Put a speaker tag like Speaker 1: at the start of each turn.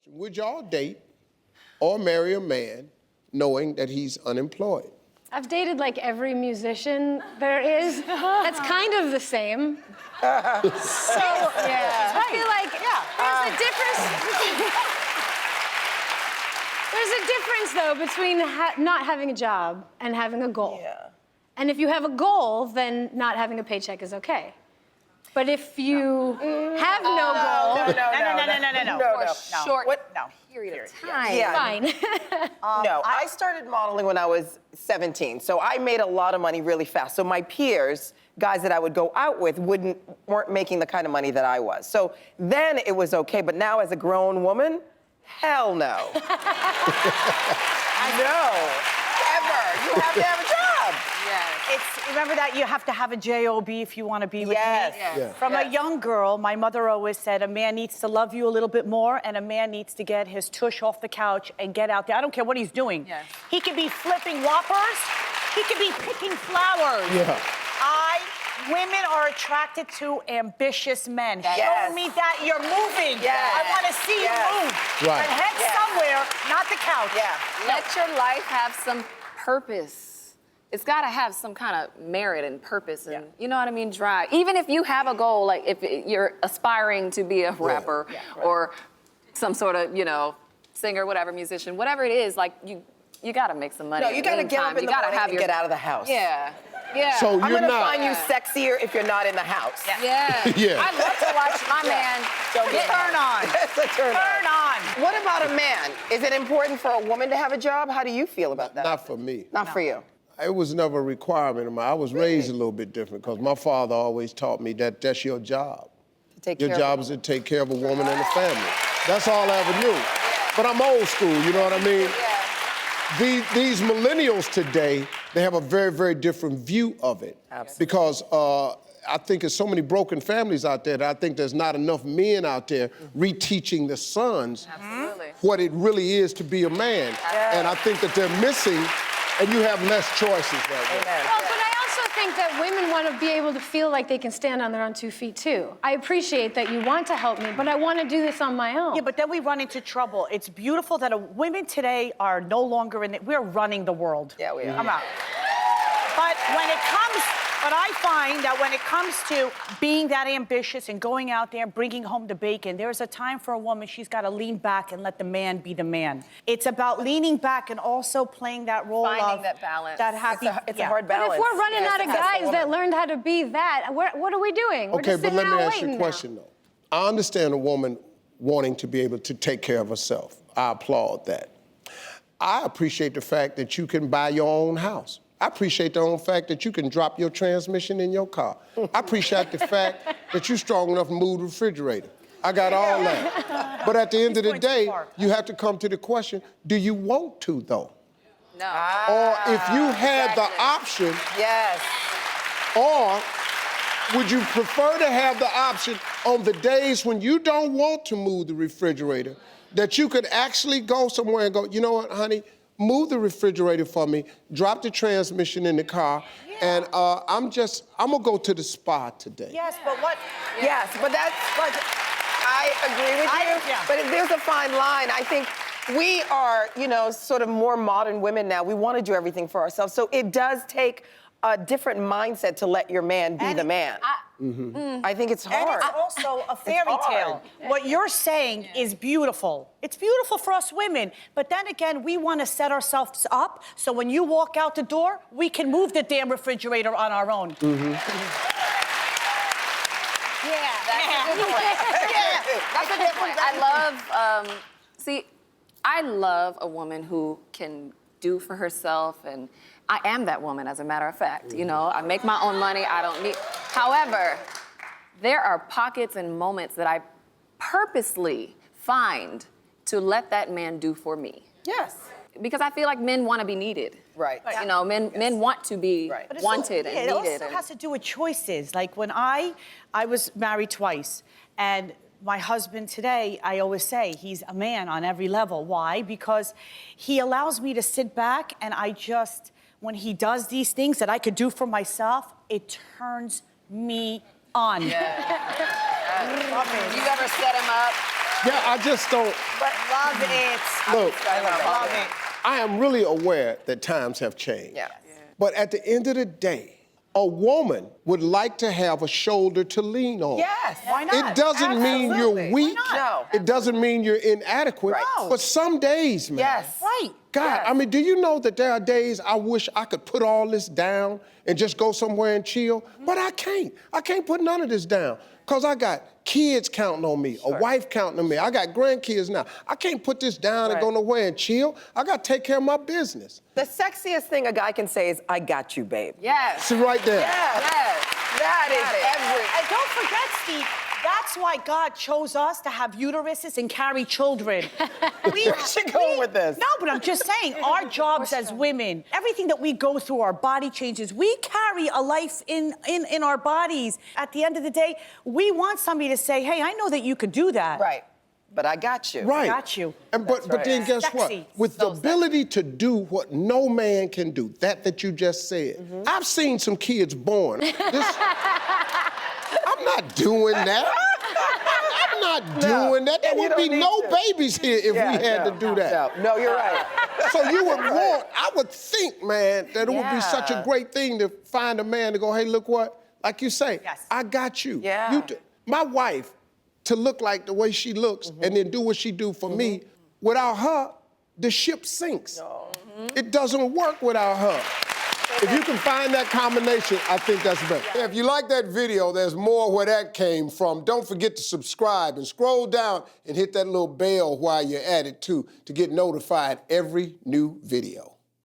Speaker 1: Would y'all date or marry a man knowing that he's unemployed?
Speaker 2: I've dated like every musician there is. That's kind of the same. So, yeah. I feel like there's a difference. There's a difference, though, between not having a job and having a goal.
Speaker 3: Yeah.
Speaker 2: And if you have a goal, then not having a paycheck is okay. But if you have no goal...
Speaker 3: No.
Speaker 4: Short period of time.
Speaker 3: Yeah.
Speaker 2: Fine.
Speaker 3: No, I started modeling when I was 17, so I made a lot of money really fast. So my peers, guys that I would go out with, weren't making the kind of money that I was. So then it was okay, but now as a grown woman, hell no. No, ever. You have to have a job.
Speaker 4: Yes. Remember that you have to have a job if you want to be with me?
Speaker 3: Yes.
Speaker 1: Yeah.
Speaker 4: From a young girl, my mother always said a man needs to love you a little bit more and a man needs to get his tush off the couch and get out there. I don't care what he's doing.
Speaker 5: Yes.
Speaker 4: He could be flipping Whoppers. He could be picking flowers.
Speaker 1: Yeah.
Speaker 4: Women are attracted to ambitious men.
Speaker 3: Yes.
Speaker 4: Show me that you're moving.
Speaker 3: Yes.
Speaker 4: I want to see you move.
Speaker 1: Right.
Speaker 4: And head somewhere, not the couch.
Speaker 3: Yeah.
Speaker 5: Let your life have some purpose. It's got to have some kind of merit and purpose and, you know what I mean, drive. Even if you have a goal, like if you're aspiring to be a rapper or some sort of, singer, whatever, musician, whatever it is, like you got to make some money.
Speaker 3: No, you got to get up in the morning and get out of the house.
Speaker 5: Yeah. Yeah.
Speaker 1: So
Speaker 3: I'm
Speaker 1: you're
Speaker 3: gonna
Speaker 1: not...
Speaker 3: find you sexier if you're not in the house.
Speaker 5: Yeah.
Speaker 1: Yeah.
Speaker 5: I love to watch my man
Speaker 4: Turn on.
Speaker 3: That's a turn on.
Speaker 4: Turn on.
Speaker 3: What about a man? Is it important for a woman to have a job? How do you feel about that?
Speaker 1: Not for me.
Speaker 3: Not for you.
Speaker 1: It was never a requirement of mine. I was raised a little bit different because my father always taught me that that's your job.
Speaker 3: To take
Speaker 1: Your
Speaker 3: care
Speaker 1: job is to take care of a woman and a family. That's all I ever knew. But I'm old school, you know what I mean? These millennials today, they have a very, very different view of it.
Speaker 3: Absolutely.
Speaker 1: Because I think there's so many broken families out there that I think there's not enough men out there reteaching the sons what it really is to be a man. And I think that they're missing, and you have less choices that way.
Speaker 2: Well, but I also think that women want to be able to feel like they can stand on their own 2 feet, too. I appreciate that you want to help me, but I want to do this on my own.
Speaker 4: Yeah, but then we run into trouble. It's beautiful that women today are no longer in it. We're running the world.
Speaker 3: Yeah, we are.
Speaker 4: I'm out. But I find that when it comes to being that ambitious and going out there and bringing home the bacon, there's a time for a woman, she's got to lean back and let the man be the man. It's about leaning back and also playing that role
Speaker 5: Finding that balance.
Speaker 4: That happy...
Speaker 3: It's a hard balance.
Speaker 2: But if we're running out of guys that learned how to be that, what are we doing? We're
Speaker 1: Okay,
Speaker 2: just
Speaker 1: but
Speaker 2: sitting
Speaker 1: let me
Speaker 2: around
Speaker 1: ask you a
Speaker 2: waiting
Speaker 1: question,
Speaker 2: now.
Speaker 1: though. I understand a woman wanting to be able to take care of herself. I applaud that. I appreciate the fact that you can buy your own house. I appreciate the own fact that you can drop your transmission in your car. I appreciate the fact that you're strong enough to move the refrigerator. I got all that. But at the end of the day, you have to come to the question, do you want to, though?
Speaker 5: No.
Speaker 1: Or if you had the option,
Speaker 3: Yes.
Speaker 1: or would you prefer to have the option on the days when you don't want to move the refrigerator, that you could actually go somewhere and go, you know what, honey, move the refrigerator for me, drop the transmission in the car, and I'm gonna go to the spa today.
Speaker 4: Yes, but what...
Speaker 3: Yes, but that's... I agree with you, but there's a fine line. I think we are, sort of more modern women now. We want to do everything for ourselves, so it does take a different mindset to let your man be the man. I think it's hard.
Speaker 4: And it's also a fairy tale. What you're saying is beautiful. It's beautiful for us women. But then again, we want to set ourselves up so when you walk out the door, we can move the damn refrigerator on our own.
Speaker 5: That's a good point. I love, I love a woman who can do for herself, and I am that woman, as a matter of fact. I make my own money, I don't need... However, there are pockets and moments that I purposely find to let that man do for me.
Speaker 3: Yes.
Speaker 5: Because I feel like men want to be needed.
Speaker 3: Right.
Speaker 5: Men want to be wanted and needed.
Speaker 4: It also has to do with choices. Like when I was married twice, and my husband today, I always say, he's a man on every level. Why? Because he allows me to sit back and when he does these things that I could do for myself, it turns me on.
Speaker 5: You ever set him up?
Speaker 1: Yeah, I just don't.
Speaker 3: But
Speaker 4: Love it.
Speaker 1: Look,
Speaker 3: I love
Speaker 4: Love it.
Speaker 1: I am really aware that times have changed.
Speaker 3: Yeah.
Speaker 1: But at the end of the day, a woman would like to have a shoulder to lean on.
Speaker 3: Yes.
Speaker 4: Why not?
Speaker 1: It doesn't mean
Speaker 3: Absolutely.
Speaker 1: you're weak.
Speaker 3: Why not?
Speaker 1: It doesn't mean you're inadequate.
Speaker 3: Right. No.
Speaker 1: But some days, man.
Speaker 3: Yes.
Speaker 4: Right.
Speaker 1: God,
Speaker 3: Yes.
Speaker 1: I mean, do you know that there are days I wish I could put all this down and just go somewhere and chill? But I can't. I can't put none of this down because I got kids counting on me, a wife counting on me. I got grandkids now. I can't put this down and go nowhere and chill. I got to take care of my business.
Speaker 3: The sexiest thing a guy can say is, I got you, babe.
Speaker 5: Yes.
Speaker 1: See right there.
Speaker 5: Yes.
Speaker 3: That is
Speaker 4: And don't forget, Steve, that's why God chose us to have uteruses and carry children.
Speaker 3: Where's she going with this?
Speaker 4: No, but I'm just saying, our jobs as women, everything that we go through, our body changes, we carry a life in our bodies. At the end of the day, we want somebody to say, hey, I know that you could do that.
Speaker 3: Right. But I got you.
Speaker 1: Right.
Speaker 4: Got you.
Speaker 1: And but then guess what?
Speaker 4: Sexy.
Speaker 1: With the ability to do what no man can do, that you just said. I've seen some kids born. I'm not doing that. I'm not doing that. There
Speaker 3: and you
Speaker 1: would
Speaker 3: don't
Speaker 1: be
Speaker 3: need
Speaker 1: no
Speaker 3: to.
Speaker 1: babies here if we had to do that.
Speaker 3: No, you're right.
Speaker 1: So you would want, I would think, man, that it would be such a great thing to find a man to go, hey, look what, like you say,
Speaker 4: Yes.
Speaker 1: I got you.
Speaker 3: Yeah.
Speaker 1: My wife, to look like the way she looks and then do what she do for me, without her, the ship sinks. It doesn't work without her. If you can find that combination, I think that's better. If you like that video, there's more where that came from. Don't forget to subscribe and scroll down and hit that little bell while you're at it too to get notified every new video.